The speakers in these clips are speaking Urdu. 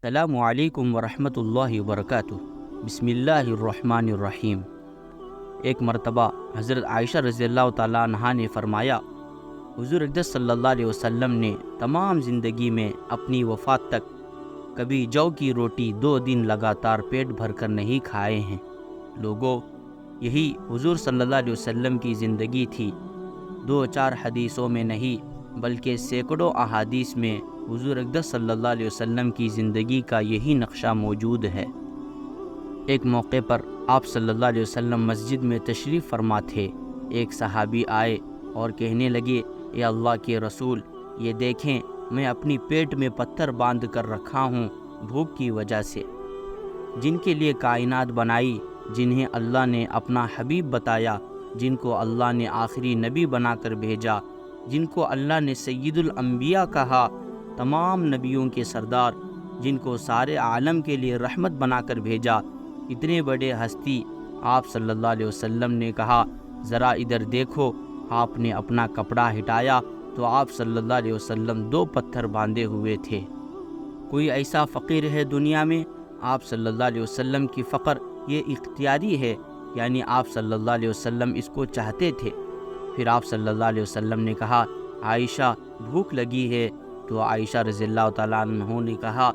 السلام علیکم ورحمۃ اللہ وبرکاتہ۔ بسم اللہ الرحمن الرحیم۔ ایک مرتبہ حضرت عائشہ رضی اللہ تعالیٰ عنہا نے فرمایا، حضور اقدس صلی اللہ علیہ وسلم نے تمام زندگی میں اپنی وفات تک کبھی جو کی روٹی 2 دن لگاتار پیٹ بھر کر نہیں کھائے ہیں۔ لوگوں، یہی حضور صلی اللہ علیہ وسلم کی زندگی تھی۔ 2-4 حدیثوں میں نہیں بلکہ سینکڑوں احادیث میں حضور اقدس صلی اللہ علیہ وسلم کی زندگی کا یہی نقشہ موجود ہے۔ ایک موقع پر آپ صلی اللہ علیہ وسلم مسجد میں تشریف فرما تھے۔ ایک صحابی آئے اور کہنے لگے، اے اللہ کے رسول، یہ دیکھیں میں اپنی پیٹ میں پتھر باندھ کر رکھا ہوں بھوک کی وجہ سے۔ جن کے لیے کائنات بنائی، جنہیں اللہ نے اپنا حبیب بتایا، جن کو اللہ نے آخری نبی بنا کر بھیجا، جن کو اللہ نے سید الانبیاء کہا، تمام نبیوں کے سردار، جن کو سارے عالم کے لیے رحمت بنا کر بھیجا، اتنے بڑے ہستی آپ صلی اللہ علیہ وسلم نے کہا، ذرا ادھر دیکھو۔ آپ نے اپنا کپڑا ہٹایا تو آپ صلی اللہ علیہ وسلم 2 پتھر باندھے ہوئے تھے۔ کوئی ایسا فقیر ہے دنیا میں؟ آپ صلی اللہ علیہ وسلم کی فقر یہ اختیاری ہے، یعنی آپ صلی اللہ علیہ وسلم اس کو چاہتے تھے۔ پھر آپ صلی اللہ علیہ وسلم نے کہا، عائشہ بھوک لگی ہے؟ تو عائشہ رضی اللہ تعالیٰ عنہ نے کہا،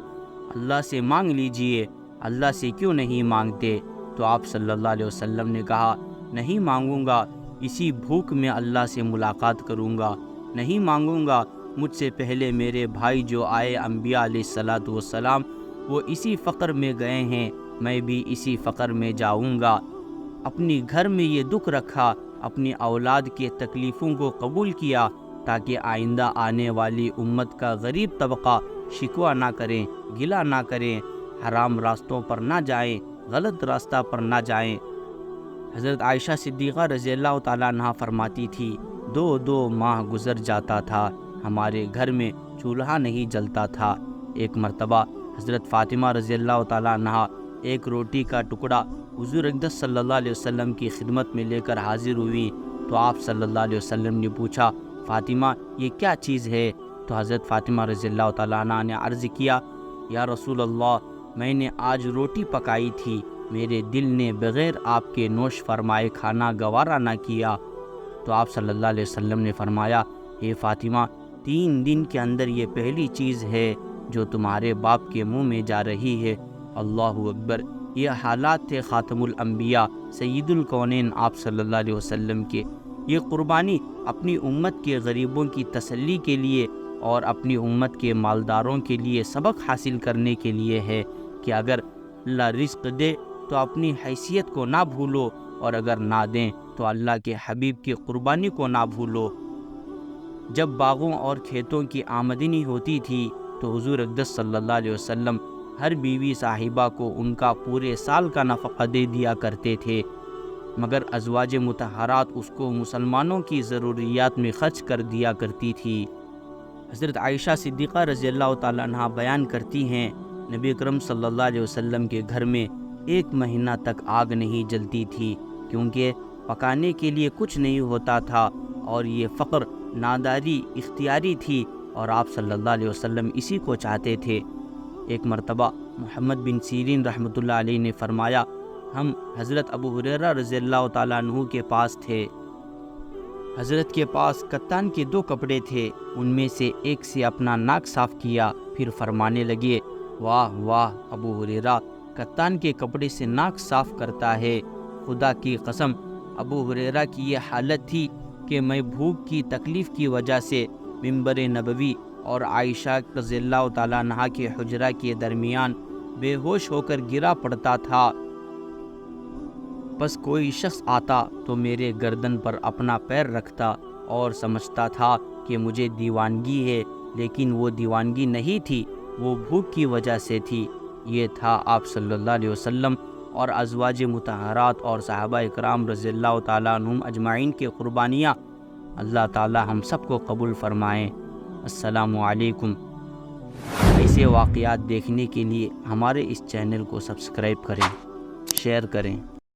اللہ سے مانگ لیجئے۔ اللہ سے کیوں نہیں مانگتے؟ تو آپ صلی اللہ علیہ وسلم نے کہا، نہیں مانگوں گا، اسی بھوک میں اللہ سے ملاقات کروں گا۔ نہیں مانگوں گا، مجھ سے پہلے میرے بھائی جو آئے انبیاء علیہ الصلاۃ والسلام، وہ اسی فقر میں گئے ہیں، میں بھی اسی فقر میں جاؤں گا۔ اپنی گھر میں یہ دکھ رکھا، اپنی اولاد کے تکلیفوں کو قبول کیا، تاکہ آئندہ آنے والی امت کا غریب طبقہ شکوہ نہ کریں، گلہ نہ کریں، حرام راستوں پر نہ جائیں، غلط راستہ پر نہ جائیں۔ حضرت عائشہ صدیقہ رضی اللہ تعالیٰ عنہا فرماتی تھی، 2 ماہ گزر جاتا تھا، ہمارے گھر میں چولہا نہیں جلتا تھا۔ ایک مرتبہ حضرت فاطمہ رضی اللہ تعالیٰ عنہا ایک روٹی کا ٹکڑا حضور اقدس صلی اللہ علیہ وسلم کی خدمت میں لے کر حاضر ہوئی تو آپ صلی اللہ علیہ وسلم نے پوچھا، فاطمہ یہ کیا چیز ہے؟ تو حضرت فاطمہ رضی اللہ تعالیٰ عنہ نے عرض کیا، یا رسول اللہ، میں نے آج روٹی پکائی تھی، میرے دل نے بغیر آپ کے نوش فرمائے کھانا گوارا نہ کیا۔ تو آپ صلی اللہ علیہ وسلم نے فرمایا، اے فاطمہ، 3 دن کے اندر یہ پہلی چیز ہے جو تمہارے باپ کے منہ میں جا رہی ہے۔ اللہ اکبر! یہ حالات تھے خاتم الانبیاء سید الکونین آپ صلی اللہ علیہ وسلم کے۔ یہ قربانی اپنی امت کے غریبوں کی تسلی کے لیے اور اپنی امت کے مالداروں کے لیے سبق حاصل کرنے کے لیے ہے کہ اگر اللہ رزق دے تو اپنی حیثیت کو نہ بھولو، اور اگر نہ دیں تو اللہ کے حبیب کی قربانی کو نہ بھولو۔ جب باغوں اور کھیتوں کی آمدنی ہوتی تھی تو حضور اقدس صلی اللہ علیہ وسلم ہر بیوی صاحبہ کو ان کا پورے سال کا نفقہ دے دیا کرتے تھے، مگر ازواج مطہرات اس کو مسلمانوں کی ضروریات میں خرچ کر دیا کرتی تھی۔ حضرت عائشہ صدیقہ رضی اللہ تعالیٰ عنہ بیان کرتی ہیں، نبی اکرم صلی اللہ علیہ وسلم کے گھر میں 1 مہینہ تک آگ نہیں جلتی تھی، کیونکہ پکانے کے لیے کچھ نہیں ہوتا تھا، اور یہ فقر ناداری اختیاری تھی، اور آپ صلی اللہ علیہ وسلم اسی کو چاہتے تھے۔ ایک مرتبہ محمد بن سیرین رحمۃ اللہ علیہ نے فرمایا، ہم حضرت ابو ہریرہ رضی اللہ تعالیٰ عنہ کے پاس تھے۔ حضرت کے پاس کتان کے 2 کپڑے تھے، ان میں سے ایک سے اپنا ناک صاف کیا، پھر فرمانے لگے، واہ واہ ابو ہریرہ کتان کے کپڑے سے ناک صاف کرتا ہے۔ خدا کی قسم، ابو ہریرہ کی یہ حالت تھی کہ میں بھوک کی تکلیف کی وجہ سے منبر نبوی اور عائشہ رضی اللہ تعالیٰ عنہا کے حجرہ کے درمیان بے ہوش ہو کر گرا پڑتا تھا۔ بس کوئی شخص آتا تو میرے گردن پر اپنا پیر رکھتا اور سمجھتا تھا کہ مجھے دیوانگی ہے، لیکن وہ دیوانگی نہیں تھی، وہ بھوک کی وجہ سے تھی۔ یہ تھا آپ صلی اللہ علیہ وسلم اور ازواج مطہرات اور صحابہ اکرام رضی اللہ تعالیٰ عنہم اجمعین کے قربانیاں۔ اللہ تعالیٰ ہم سب کو قبول فرمائیں۔ السلام علیکم۔ ایسے واقعات دیکھنے کے لیے ہمارے اس چینل کو سبسکرائب کریں، شیئر کریں۔